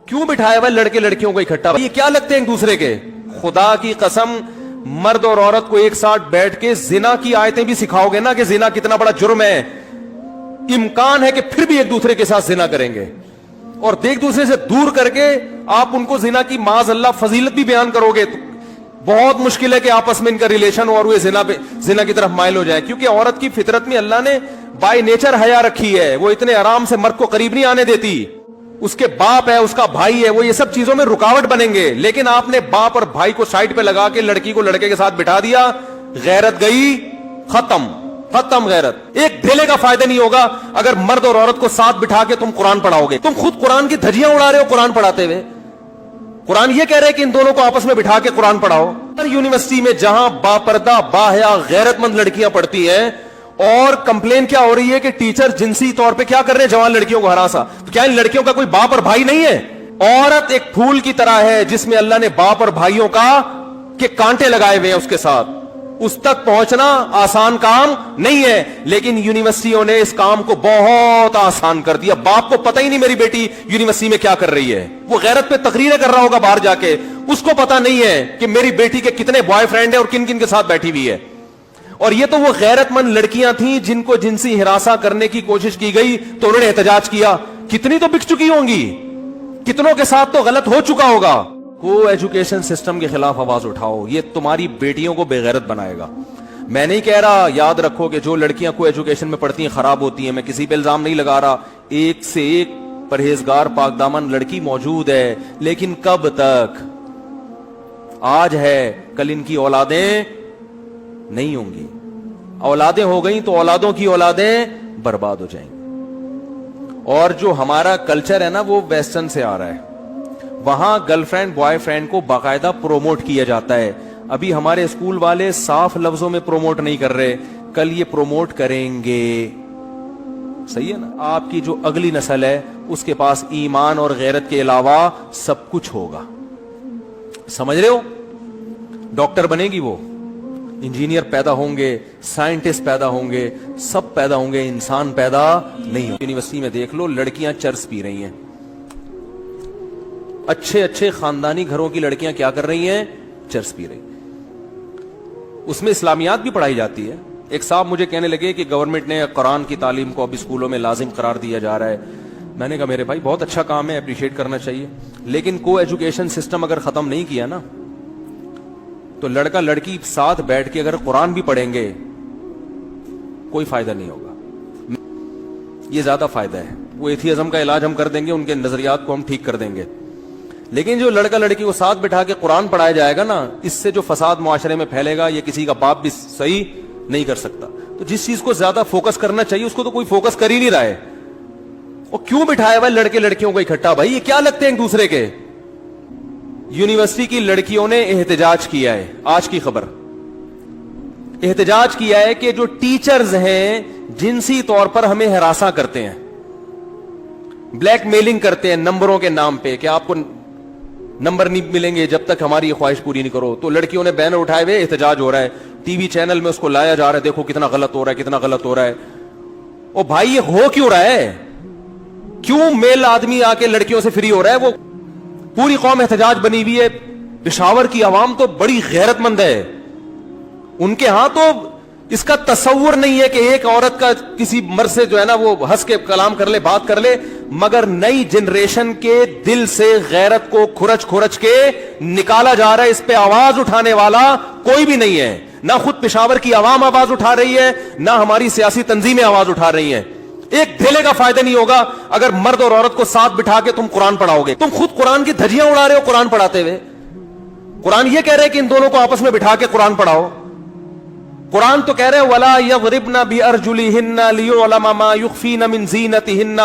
کیوں بٹھایا ہوا لڑکے لڑکیوں کو اکٹھا؟ یہ کیا لگتے ہیں ایک دوسرے کے؟ خدا کی قسم مرد اور عورت کو ایک ساتھ بیٹھ کے زنا کی آیتیں بھی سکھاؤ گے نا کہ زنا کتنا بڑا جرم ہے، امکان ہے کہ پھر بھی ایک دوسرے کے ساتھ زنا کریں گے، اور ایک دوسرے سے دور کر کے آپ ان کو زنا کی معاذ اللہ فضیلت بھی بیان کرو گے تو بہت مشکل ہے کہ آپس میں ان کا ریلیشن ہو اور وہ زنا کی طرف مائل ہو جائے. کیونکہ عورت کی فطرت میں اللہ نے بائی نیچر حیا رکھی ہے، وہ اتنے آرام سے مرد کو قریب نہیں آنے دیتی. اس کے باپ ہے، اس کا بھائی ہے، وہ یہ سب چیزوں میں رکاوٹ بنیں گے. لیکن آپ نے باپ اور بھائی کو سائڈ پہ لگا کے لڑکی کو لڑکے کے ساتھ بٹھا دیا، غیرت گئی، ختم غیرت. ایک ڈھیلے کا فائدہ نہیں ہوگا اگر مرد اور عورت کو ساتھ بٹھا کے تم قرآن پڑھاؤ گے. تم خود قرآن کی دھجیاں اڑا رہے ہو قرآن پڑھاتے ہوئے. قرآن یہ کہہ رہے کہ ان دونوں کو آپس میں بٹھا کے قرآن پڑھاؤ. یونیورسٹی میں جہاں باپردہ باحیا غیرت مند لڑکیاں پڑھتی ہیں اور کمپلین کیا ہو رہی ہے کہ ٹیچر جنسی طور پہ کیا کر رہے ہیں، جوان لڑکیوں کو ہراساں. تو کیا ان لڑکیوں کا کوئی باپ اور بھائی نہیں ہے؟ عورت ایک پھول کی طرح ہے جس میں اللہ نے باپ اور بھائیوں کا کے کانٹے لگائے ہوئے ہیں اس کے ساتھ. اس تک پہنچنا آسان کام نہیں ہے، لیکن یونیورسٹیوں نے اس کام کو بہت آسان کر دیا. باپ کو پتہ ہی نہیں میری بیٹی یونیورسٹی میں کیا کر رہی ہے، وہ غیرت پہ تقریریں کر رہا ہوگا باہر جا کے، اس کو پتہ نہیں ہے کہ میری بیٹی کے کتنے بوائے فرینڈ ہیں اور کن کن کے ساتھ بیٹھی ہوئی ہے. اور یہ تو وہ غیرت مند لڑکیاں تھیں جن کو جنسی ہراساں کرنے کی کوشش کی گئی تو انہوں نے احتجاج کیا. کتنی تو بک چکی ہوں گی، کتنوں کے ساتھ تو غلط ہو چکا ہوگا. کو ایجوکیشن سسٹم کے خلاف آواز اٹھاؤ، یہ تمہاری بیٹیوں کو بے غیرت بنائے گا. میں نہیں کہہ رہا، یاد رکھو کہ جو لڑکیاں کو ایجوکیشن میں پڑھتی ہیں خراب ہوتی ہیں، میں کسی پہ الزام نہیں لگا رہا. ایک سے ایک پرہیزگار پاک دامن لڑکی موجود ہے، لیکن کب تک؟ آج ہے، کل ان کی اولادیں نہیں ہوں گی. اولادیں ہو گئیں تو اولادوں کی اولادیں برباد ہو جائیں گی. اور جو ہمارا کلچر ہے نا وہ ویسٹرن سے آ رہا ہے، وہاں گرل فرینڈ بوائے فرینڈ کو باقاعدہ پروموٹ کیا جاتا ہے. ابھی ہمارے اسکول والے صاف لفظوں میں پروموٹ نہیں کر رہے، کل یہ پروموٹ کریں گے. صحیح ہے نا؟ آپ کی جو اگلی نسل ہے اس کے پاس ایمان اور غیرت کے علاوہ سب کچھ ہوگا. سمجھ رہے ہو؟ ڈاکٹر بنے گی، وہ انجینئر پیدا ہوں گے، سائنٹسٹ پیدا ہوں گے، سب پیدا ہوں گے، انسان پیدا نہیں ہو. یونیورسٹی میں دیکھ لو لڑکیاں چرس پی رہی ہیں. اچھے اچھے خاندانی گھروں کی لڑکیاں کیا کر رہی ہیں؟ چرس پی رہی. اس میں اسلامیات بھی پڑھائی جاتی ہے. ایک صاحب مجھے کہنے لگے کہ گورنمنٹ نے قرآن کی تعلیم کو اب اسکولوں میں لازم قرار دیا جا رہا ہے. میں نے کہا میرے بھائی بہت اچھا کام ہے، اپریشیٹ کرنا چاہیے، لیکن کو ایجوکیشن سسٹم اگر ختم نہیں کیا نا تو لڑکا لڑکی ساتھ بیٹھ کے اگر قرآن بھی پڑھیں گے کوئی فائدہ نہیں ہوگا. یہ زیادہ فائدہ ہے. وہ ایتھیزم کا علاج ہم کر دیں گے، ان کے نظریات کو ہم ٹھیک کر دیں گے، لیکن جو لڑکا لڑکی کو ساتھ بٹھا کے قرآن پڑھایا جائے گا نا، اس سے جو فساد معاشرے میں پھیلے گا یہ کسی کا باپ بھی صحیح نہیں کر سکتا. تو جس چیز کو زیادہ فوکس کرنا چاہیے اس کو تو کوئی فوکس کر ہی نہیں رہا ہے. اور کیوں بٹھایا ہوا لڑکے لڑکیوں کو اکٹھا؟ بھائی یہ کیا لگتے ہیں ایک دوسرے کے؟ یونیورسٹی کی لڑکیوں نے احتجاج کیا ہے. آج کی خبر، احتجاج کیا ہے کہ جو ٹیچرز ہیں جنسی طور پر ہمیں ہراساں کرتے ہیں، بلیک میلنگ کرتے ہیں نمبروں کے نام پہ کہ آپ کو نمبر نہیں ملیں گے جب تک ہماری خواہش پوری نہیں کرو. تو لڑکیوں نے بینر اٹھائے ہوئے احتجاج ہو رہا ہے. ٹی وی چینل میں اس کو لایا جا رہا ہے، دیکھو کتنا غلط ہو رہا ہے، کتنا غلط ہو رہا ہے. او بھائی یہ ہو کیوں رہا ہے؟ کیوں میل آدمی آ کے لڑکیوں سے فری ہو رہا ہے؟ وہ پوری قوم احتجاج بنی ہوئی ہے. پشاور کی عوام تو بڑی غیرت مند ہے، ان کے ہاں تو اس کا تصور نہیں ہے کہ ایک عورت کا کسی مرد سے جو ہے نا وہ ہنس کے کلام کر لے، بات کر لے. مگر نئی جنریشن کے دل سے غیرت کو کھرچ کھرچ کے نکالا جا رہا ہے. اس پہ آواز اٹھانے والا کوئی بھی نہیں ہے. نہ خود پشاور کی عوام آواز اٹھا رہی ہے، نہ ہماری سیاسی تنظیمیں آواز اٹھا رہی ہیں. ایک ڈھیلے کا فائدہ نہیں ہوگا اگر مرد اور عورت کو ساتھ بٹھا کے تم قرآن پڑھاؤ گے. تم خود قرآن کی دھجیاں اڑا رہے ہو قرآن پڑھاتے ہوئے. قرآن یہ کہہ رہے کہ ان دونوں کو آپس میں بٹھا کے قرآن پڑھاؤ. قرآن تو کہہ رہے وَلَا يَضْرِبْنَ بِأَرْجُلِهِنَّ لِيُعْلَمَ مَا يُخْفِينَ مِنْ زِينَتِهِنَّ.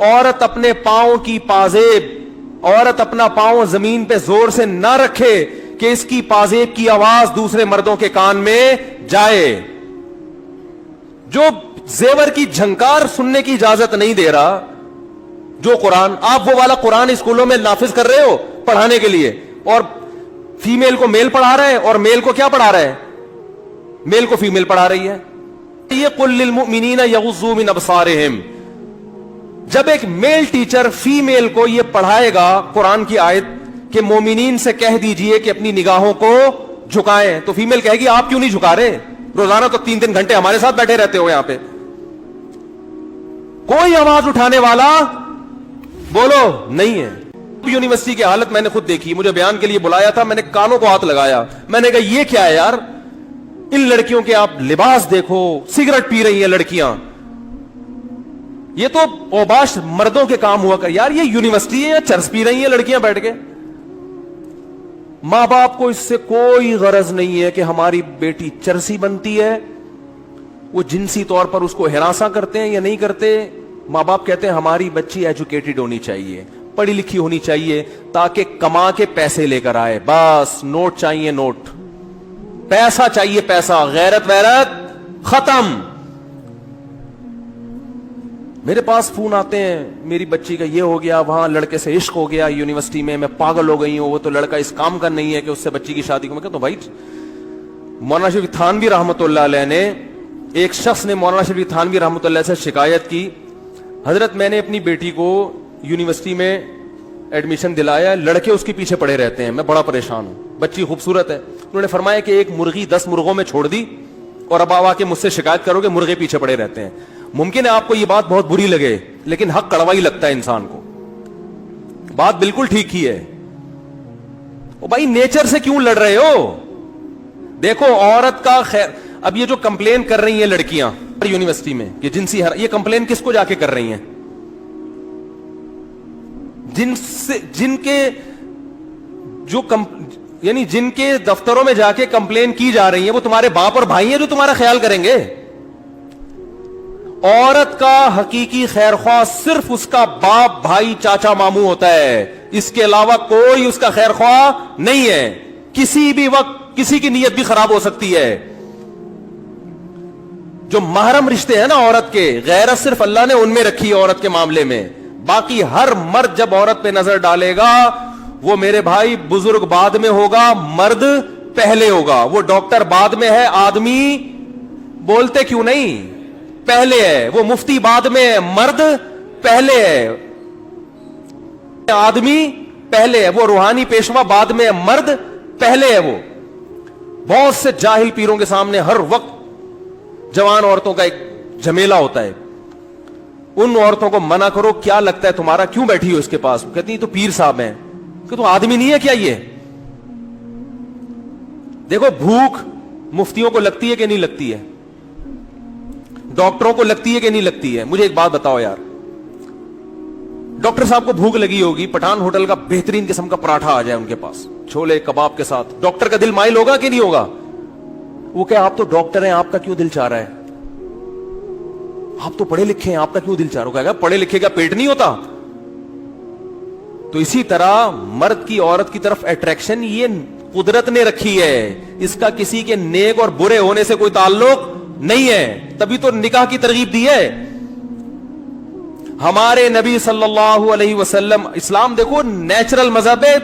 عورت اپنے پاؤں کی پازیب، عورت اپنا پاؤں زمین پہ زور سے نہ رکھے کہ اس کی پازیب کی آواز دوسرے مردوں کے کان میں جائے. جو زیور کی جھنکار سننے کی اجازت نہیں دے رہا جو قرآن، آپ وہ والا قرآن اسکولوں میں نافذ کر رہے ہو پڑھانے کے لیے، اور فیمیل کو میل پڑھا رہا ہے اور میل کو کیا پڑھا رہا ہے؟ میل کو فیمیل پڑھا رہی ہے. یہ قُل لِّلْمُؤْمِنِينَ يَغُضُّوا مِنْ أَبْصَارِهِمْ. جب ایک میل ٹیچر فیمیل کو یہ پڑھائے گا قرآن کی آیت کہ مومنین سے کہہ دیجئے کہ اپنی نگاہوں کو جھکائیں, تو فیمیل کہے گی آپ کیوں نہیں جھکا رہے, روزانہ تو 3 گھنٹے ہمارے ساتھ بیٹھے رہتے ہو یہاں پہ, کوئی آواز اٹھانے والا بولو نہیں ہے. یونیورسٹی کی حالت میں نے خود دیکھی, مجھے بیان کے لیے بلایا تھا, میں نے کانوں کو ہاتھ لگایا, میں نے کہا یہ کیا ہے یار, ان لڑکیوں کے آپ لباس دیکھو, سگریٹ پی رہی ہیں لڑکیاں, یہ تو اوباش مردوں کے کام ہوا کر, یار یہ یونیورسٹی ہے یا چرس پی رہی ہیں لڑکیاں بیٹھ کے. ماں باپ کو اس سے کوئی غرض نہیں ہے کہ ہماری بیٹی چرسی بنتی ہے, وہ جنسی طور پر اس کو ہراساں کرتے ہیں یا نہیں کرتے. ماں باپ کہتے ہیں ہماری بچی ایجوکیٹڈ ہونی چاہیے, پڑھی لکھی ہونی چاہیے تاکہ کما کے پیسے لے کر آئے, بس نوٹ چاہیے نوٹ, پیسہ چاہیے پیسہ, غیرت ویرت ختم. میرے پاس فون آتے ہیں میری بچی کا یہ ہو گیا, وہاں لڑکے سے عشق ہو گیا یونیورسٹی میں پاگل ہو گئی ہوں, وہ تو لڑکا اس کام کا نہیں ہے کہ اس سے بچی کی شادی کو. میں کہتا ہوں بھائی مولانا شریف تھانوی رحمۃ اللہ علیہ نے, ایک شخص نے مولانا شریف تھانوی رحمۃ اللہ سے شکایت کی, حضرت میں نے اپنی بیٹی کو یونیورسٹی میں ایڈمیشن دلایا, لڑکے اس کے پیچھے پڑے رہتے ہیں, میں بڑا پریشان ہوں, بچی خوبصورت ہے. انہوں نے فرمایا کہ ایک مرغی 10 مرغوں میں چھوڑ دی اور اب آ کے مجھ سے شکایت کرو کہ مرغے پیچھے پڑے رہتے ہیں. ممکن ہے آپ کو یہ بات بہت بری لگے, لیکن حق کڑوا ہی لگتا ہے انسان کو, بات بالکل ٹھیک ہی ہے. او بھائی نیچر سے کیوں لڑ رہے ہو, دیکھو عورت کا خیر. اب یہ جو کمپلین کر رہی ہیں لڑکیاں یونیورسٹی میں کہ جنسی یہ کمپلین کس کو جا کے کر رہی ہیں, جن کے جو یعنی جن کے دفتروں میں جا کے کمپلین کی جا رہی ہیں وہ تمہارے باپ اور بھائی ہیں جو تمہارا خیال کریں گے. عورت کا حقیقی خیر خواہ صرف اس کا باپ بھائی چاچا ماموں ہوتا ہے, اس کے علاوہ کوئی اس کا خیر خواہ نہیں ہے. کسی بھی وقت کسی کی نیت بھی خراب ہو سکتی ہے. جو محرم رشتے ہیں نا عورت کے, غیرت صرف اللہ نے ان میں رکھی ہے عورت کے معاملے میں, باقی ہر مرد جب عورت پہ نظر ڈالے گا وہ میرے بھائی بزرگ بعد میں ہوگا, مرد پہلے ہوگا. وہ ڈاکٹر بعد میں ہے, آدمی بولتے کیوں نہیں پہلے ہے. وہ مفتی بعد میں ہے, مرد پہلے ہے. آدمی پہلے ہے. وہ روحانی پیشوا بعد میں ہے, مرد پہلے ہے. وہ بہت سے جاہل پیروں کے سامنے ہر وقت جوان عورتوں کا ایک جھمیلا ہوتا ہے. ان عورتوں کو منع کرو, کیا لگتا ہے تمہارا, کیوں بیٹھی ہو اس کے پاس, کہتی تو پیر صاحب ہیں, کہ تو آدمی نہیں ہے کیا. یہ دیکھو بھوک مفتیوں کو لگتی ہے کہ نہیں لگتی ہے, ڈاکٹروں کو لگتی ہے کہ نہیں لگتی ہے. مجھے ایک بات بتاؤ یار, ڈاکٹر صاحب کو بھوک لگی ہوگی, پٹھان ہوٹل کا بہترین قسم کا پراٹھا آ جائے ان کے پاس چھولے کباب کے ساتھ, ڈاکٹر کا دل مائل ہوگا کہ نہیں ہوگا. وہ کہ آپ تو ڈاکٹر ہیں, آپ کا کیوں دل چاہ رہا ہے, آپ تو پڑھے لکھے ہیں, آپ کا کیوں دل چاہ رہا ہے. پڑھے لکھے کا پیٹ نہیں ہوتا. تو اسی طرح مرد کی عورت کی طرف اٹریکشن یہ قدرت نے رکھی ہے, اس کا کسی کے نیک اور برے ہونے سے کوئی تعلق نہیں ہے. تبھی تو نکاح کی ترغیب دی ہے ہمارے نبی صلی اللہ علیہ وسلم. اسلام دیکھو نیچرل مذہب ہے,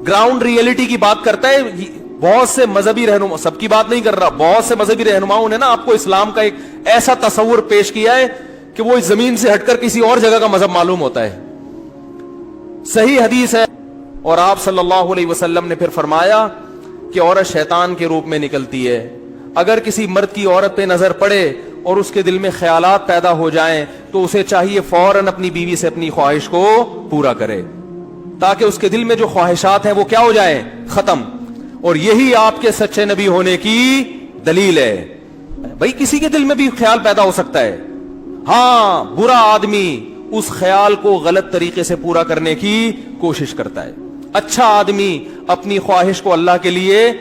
گراؤنڈ ریئلٹی کی بات کرتا ہے. بہت سے مذہبی رہنما, سب کی بات نہیں کر رہا, بہت سے مذہبی رہنماؤں نے نا آپ کو اسلام کا ایک ایسا تصور پیش کیا ہے کہ وہ اس زمین سے ہٹ کر کسی اور جگہ کا مذہب معلوم ہوتا ہے. صحیح حدیث ہے, اور آپ صلی اللہ علیہ وسلم نے پھر فرمایا کہ عورت شیطان کے روپ میں نکلتی ہے. اگر کسی مرد کی عورت پہ نظر پڑے اور اس کے دل میں خیالات پیدا ہو جائیں تو اسے چاہیے فوراً اپنی بیوی سے اپنی خواہش کو پورا کرے, تاکہ اس کے دل میں جو خواہشات ہیں وہ کیا ہو جائیں, ختم. اور یہی آپ کے سچے نبی ہونے کی دلیل ہے. بھائی کسی کے دل میں بھی خیال پیدا ہو سکتا ہے, ہاں برا آدمی اس خیال کو غلط طریقے سے پورا کرنے کی کوشش کرتا ہے. اچھا آدمی اپنی خواہش کو اللہ کے لیے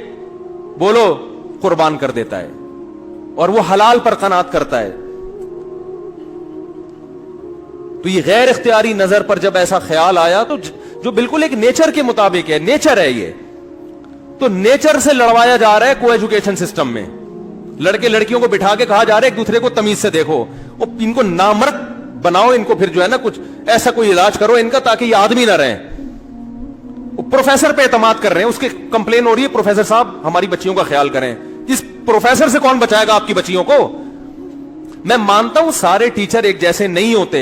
بولو قربان کر دیتا ہے اور وہ حلال پر قناعت کرتا ہے. تو یہ غیر اختیاری نظر پر جب ایسا خیال آیا تو جو بالکل ایک نیچر کے مطابق ہے, نیچر ہے یہ, تو نیچر سے لڑوایا جا رہا ہے کو ایجوکیشن سسٹم میں. لڑکے لڑکیوں کو بٹھا کے کہا جا رہا ہے ایک دوسرے کو تمیز سے دیکھو, ان کو نامرد بناؤ, ان کو پھر جو ہے نا کچھ ایسا کوئی علاج کرو ان کا تاکہ یہ آدمی نہ رہیں. پروفیسر پہ اعتماد کر رہے ہیں, اس کی کمپلین ہو رہی ہے پروفیسر صاحب ہماری بچیوں کا خیال کریں. اس پروفیسر سے کون بچائے گا آپ کی بچیوں کو. میں مانتا ہوں سارے ٹیچر ایک جیسے نہیں ہوتے,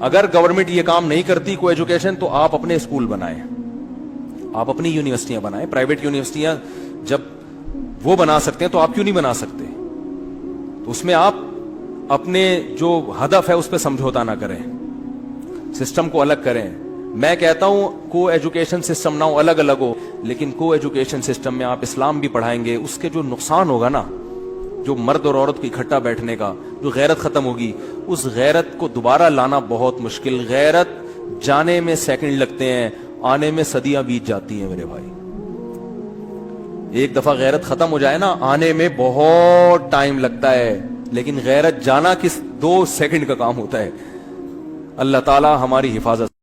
اگر گورنمنٹ یہ کام نہیں کرتی کو ایجوکیشن، تو آپ اپنے اسکول بنائیں، آپ اپنی یونیورسٹیاں بنائیں. پرائیویٹ یونیورسٹیاں جب وہ بنا سکتے ہیں تو آپ کیوں نہیں بنا سکتے؟ تو اس میں آپ اپنے جو ہدف ہے اس پہ سمجھوتا نہ کریں، سسٹم کو الگ کریں. میں کہتا ہوں کو ایجوکیشن سسٹم نہ ہو، الگ الگ ہو، لیکن کو ایجوکیشن سسٹم میں آپ اسلام بھی پڑھائیں گے، اس کے جو نقصان ہوگا نا، جو مرد اور عورت کو اکٹھا بیٹھنے کا، جو غیرت ختم ہوگی، اس غیرت کو دوبارہ لانا بہت مشکل. غیرت جانے میں سیکنڈ لگتے ہیں، آنے میں صدیاں بیت جاتی ہیں میرے بھائی. ایک دفعہ غیرت ختم ہو جائے نا، آنے میں بہت ٹائم لگتا ہے، لیکن غیرت جانا کس 2 سیکنڈ کا کام ہوتا ہے. اللہ تعالی ہماری حفاظت